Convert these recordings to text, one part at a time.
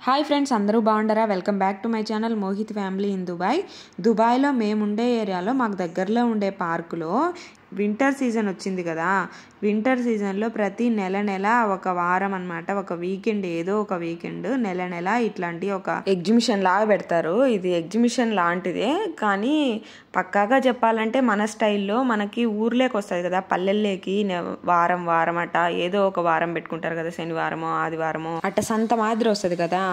Hi friends, అందరూ బాగుండరా? Welcome back to my channel Mohit family in Dubai. దుబాయ్లో మేముండే ఏరియాలో మాకు దగ్గరలో ఉండే పార్కులో వింటర్ సీజన్ వచ్చింది కదా. వింటర్ సీజన్లో ప్రతి నెల ఒక వారం అనమాట, ఒక వీకెండ్, ఏదో ఒక వీకెండ్ నెల ఇట్లాంటి ఒక ఎగ్జిబిషన్ లాగా పెడతారు. ఇది ఎగ్జిబిషన్ లాంటిదే, కానీ పక్కాగా చెప్పాలంటే మన స్టైల్లో మనకి ఊర్లోకి వస్తుంది కదా, పల్లెల్లోకి వారం అట ఏదో ఒక వారం పెట్టుకుంటారు కదా, శనివారమో ఆదివారమో అట్ట సంత మాదిరి వస్తుంది కదా.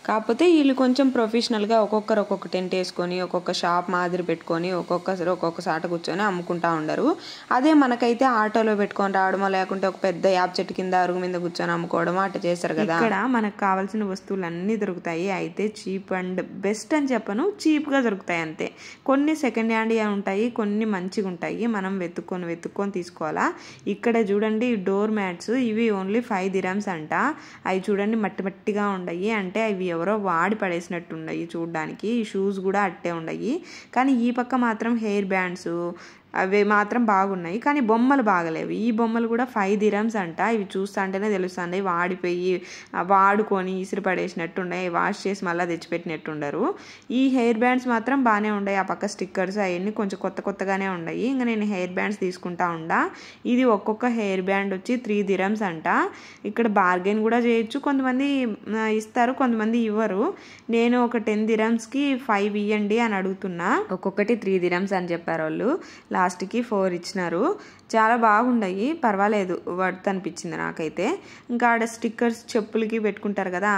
కాకపోతే వీళ్ళు కొంచెం ప్రొఫెషనల్గా ఒక్కొక్కరు ఒక్కొక్క టెంట్ వేసుకొని ఒక్కొక్క షాప్ మాదిరి పెట్టుకొని ఒక్కొక్క సాట కూర్చొని అమ్ముకుంటా ఉండరు. అదే మనకైతే ఆటోలో పెట్టుకొని రావడమో లేకుంటే ఒక పెద్ద యాప్ చెట్టు కింద అరుగు మీద కూర్చొని అమ్ముకోవడమో అట్లా చేస్తారు కదా. ఇక్కడ మనకు కావాల్సిన వస్తువులు అన్నీ దొరుకుతాయి. అయితే చీప్ అండ్ బెస్ట్ అని చెప్పను, చీప్గా దొరుకుతాయి అంతే. కొన్ని సెకండ్ హ్యాండ్ ఉంటాయి, కొన్ని మంచిగా ఉంటాయి. మనం వెతుక్కొని తీసుకోవాలా. ఇక్కడ చూడండి డోర్ మ్యాట్స్, ఇవి ఓన్లీ 5 dirhams అంట. అవి చూడండి మట్టిగా ఉన్నాయి, అంటే అవి ఎవరో వాడి పడేసినట్టు ఉన్నాయి చూడడానికి. ఈ షూస్ కూడా అట్టే ఉన్నాయి. కానీ ఈ పక్క మాత్రం హెయిర్ బ్యాండ్స్ అవి మాత్రం బాగున్నాయి, కానీ బొమ్మలు బాగలేవు. ఈ బొమ్మలు కూడా 5 dirhams అంట. ఇవి చూస్తా అంటేనే తెలుస్తుంది వాడిపోయి వాడుకొని ఇసిరి పడేసినట్టు ఉన్నాయి, వాష్ చేసి మళ్ళీ తెచ్చిపెట్టినట్టు ఉండరు. ఈ హెయిర్ బ్యాండ్స్ మాత్రం బాగానే ఉన్నాయి. ఆ పక్క స్టిక్కర్స్ అవన్నీ కొంచెం కొత్తగానే ఉన్నాయి. ఇంకా నేను హెయిర్ బ్యాండ్స్ తీసుకుంటా ఉండా. ఇది ఒక్కొక్క హెయిర్ బ్యాండ్ వచ్చి 3 dirhams అంట. ఇక్కడ బార్గెన్ కూడా చేయొచ్చు, కొంతమంది ఇస్తారు, కొంతమంది ఇవ్వరు. నేను ఒక 10 dirhamsకి 5 ఇవ్వండి అని అడుగుతున్నా. ఒక్కొక్కటి 3 dirhams అని చెప్పారు వాళ్ళు. లాస్ట్కి 4 ఇచ్చినారు. చాలా బాగున్నాయి, పర్వాలేదు, వర్త్ అనిపించింది నాకైతే. ఇంకా ఆడ స్టిక్కర్స్ చెప్పులకి పెట్టుకుంటారు కదా,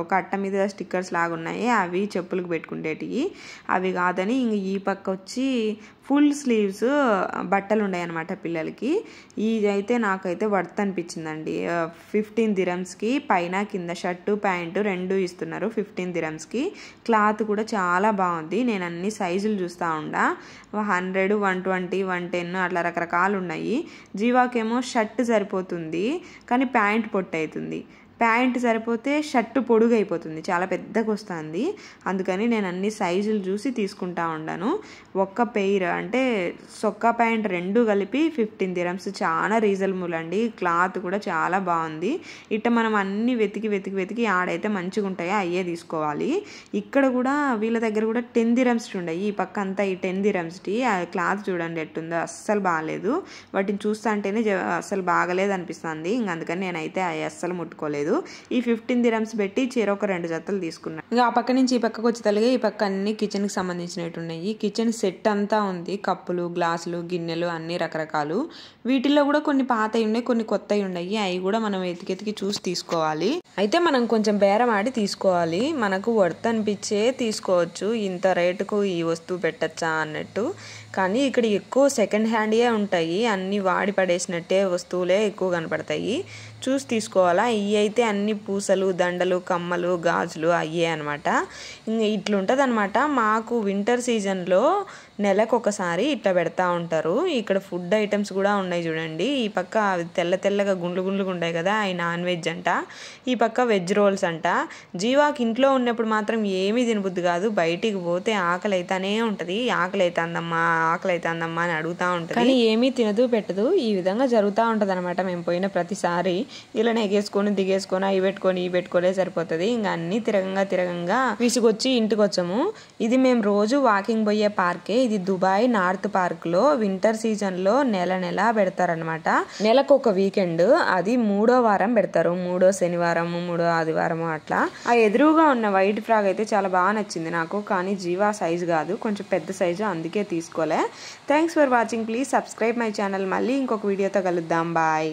ఒక అట్ట మీద స్టిక్కర్స్ లాగా ఉన్నాయి, అవి చెప్పులకి పెట్టుకుంటేటివి. అవి కాదని ఇంక ఈ పక్క వచ్చి ఫుల్ స్లీవ్స్ బట్టలు ఉన్నాయి అనమాట పిల్లలకి. ఇదైతే నాకైతే వర్త్ అనిపించిందండి. 15 dirhamsకి పైన కింద షర్టు ప్యాంటు 2 ఇస్తున్నారు 15 dirhamsకి. క్లాత్ కూడా చాలా బాగుంది. నేను అన్ని సైజులు చూస్తూ ఉండా. 100, 120, 110 అట్లా రకరకాలు ఉన్నాయి. జీవాకేమో షర్ట్ సరిపోతుంది, కానీ ప్యాంట్ పొట్టు అవుతుంది. ప్యాంట్ సరిపోతే షర్టు పొడుగు అయిపోతుంది, చాలా పెద్దగా వస్తుంది. అందుకని నేను అన్ని సైజులు చూసి తీసుకుంటా ఉన్నాను. ఒక్క పెయిర్ అంటే సొక్కా ప్యాంట్ 2 కలిపి 15 dirhams, చాలా రీజనబుల్ అండి. క్లాత్ కూడా చాలా బాగుంది. ఇట్ట మనం అన్ని వెతికి ఆడైతే మంచిగా ఉంటాయో అయ్యే తీసుకోవాలి. ఇక్కడ కూడా వీళ్ళ దగ్గర కూడా 10 dirhams ఉన్నాయి. ఈ పక్క అంతా ఈ 10 dirhamsకి. ఆ క్లాత్ చూడండి ఎట్టుందో, అస్సలు బాగాలేదు. వాటిని చూస్తా అంటేనే అస్సలు బాగలేదు అనిపిస్తుంది. ఇంక అందుకని నేనైతే అస్సలు ముట్టుకోలేదు. ఈ 15 dirhams పెట్టి చెరొక 2 జతలు తీసుకున్నాను. ఇంకా ఆ పక్క నుంచి ఈ పక్కకు వచ్చి తలిగే ఈ పక్క అన్ని కిచెన్ కి సంబంధించినట్టు ఉన్నాయి. కిచెన్ సెట్ అంతా ఉంది, కప్పులు, గ్లాసులు, గిన్నెలు అన్ని రకరకాలు. వీటిల్లో కూడా కొన్ని పాతవి ఉన్నాయి, కొన్ని కొత్తవి ఉన్నాయి. అవి కూడా మనం ఎతికి చూసి తీసుకోవాలి. అయితే మనం కొంచెం బేరం ఆడి తీసుకోవాలి. మనకు వర్త్ అనిపించే తీసుకోవచ్చు, ఇంత రేటుకు ఈ వస్తువు పెట్టచ్చా అన్నట్టు. కానీ ఇక్కడ ఎక్కువ సెకండ్ హ్యాండ్యే ఉంటాయి, అన్ని వాడి పడేసినట్టే వస్తువులే ఎక్కువ కనపడతాయి. చూసి తీసుకోవాలా. ఇవి అయితే అన్ని పూసలు, దండలు, కమ్మలు, గాజులు అయ్యే అనమాట. ఇంకా ఇట్లుంటుంది అనమాట. మాకు వింటర్ సీజన్లో నెలకు ఒకసారి ఇట్లా పెడతా ఉంటారు. ఇక్కడ ఫుడ్ ఐటమ్స్ కూడా ఉన్నాయి చూడండి. ఈ పక్క తెల్లగా గుండ్లుగా ఉంటాయి కదా, అవి నాన్ వెజ్ అంట. ఈ పక్క వెజ్ రోల్స్ అంట. జీవాకి ఇంట్లో ఉన్నప్పుడు మాత్రం ఏమీ తినబుద్ది కాదు, బయటికి పోతే ఆకలి అవుతానే ఉంటుంది. ఆకలి అవుతుందమ్మా అని అడుగుతూ ఉంటుంది, కానీ ఏమీ తినదు పెట్టదు. ఈ విధంగా జరుగుతూ ఉంటుంది అనమాట. మేము పోయిన ప్రతిసారి ఇలా ఎగేసుకొని దిగేసుకొని అవి పెట్టుకోలే సరిపోతుంది. ఇంకా అన్ని తిరగంగా విసుగొచ్చి ఇంటికి వచ్చాము. ఇది మేము రోజు వాకింగ్ పోయే పార్కే. ఇది దుబాయ్ నార్త్ పార్క్ లో వింటర్ సీజన్ లో నెల పెడతారనమాట. నెలకు ఒక వీకెండ్, అది 3వ వారం పెడతారు. 3వ శనివారం, 3వ ఆదివారం అట్లా. ఆ ఎదురుగా ఉన్న వైట్ ఫ్రాక్ అయితే చాలా బాగా నచ్చింది నాకు, కానీ జీవా సైజు కాదు, కొంచెం పెద్ద సైజు, అందుకే తీసుకోలే. Thanks for watching. Please subscribe my channel. మళ్ళీ ఇంకొక వీడియోతో కలుద్దాం. బాయ్.